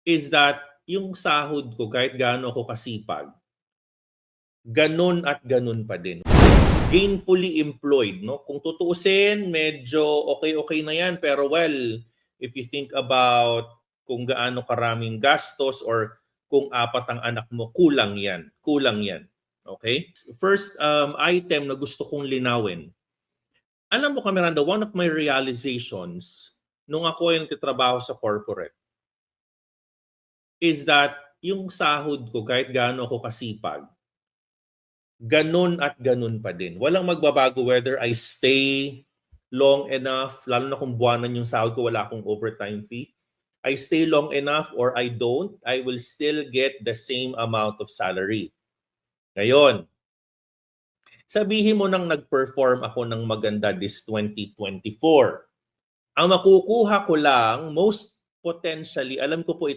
is that yung sahod ko kahit gaano ako kasipag, ganun at ganun pa din. Gainfully employed, no? Kung tutuusin, medyo okay na yan. Pero well, if you think about kung gaano karaming gastos or kung apat ang anak mo, kulang yan. Kulang yan. Okay? First item na gusto kong linawin. Alam mo, Kamiranda, one of my realizations nung ako ay nagtatrabaho sa corporate is that yung sahod ko kahit gaano ako kasipag, ganun at ganun pa din. Walang magbabago whether I stay long enough, lalo na kung buwanan yung sahod ko, wala akong overtime fee. I stay long enough or I don't, I will still get the same amount of salary. Ngayon, sabihin mo nang nag-perform ako ng maganda this 2024. Ang makukuha ko lang, most potentially, alam ko po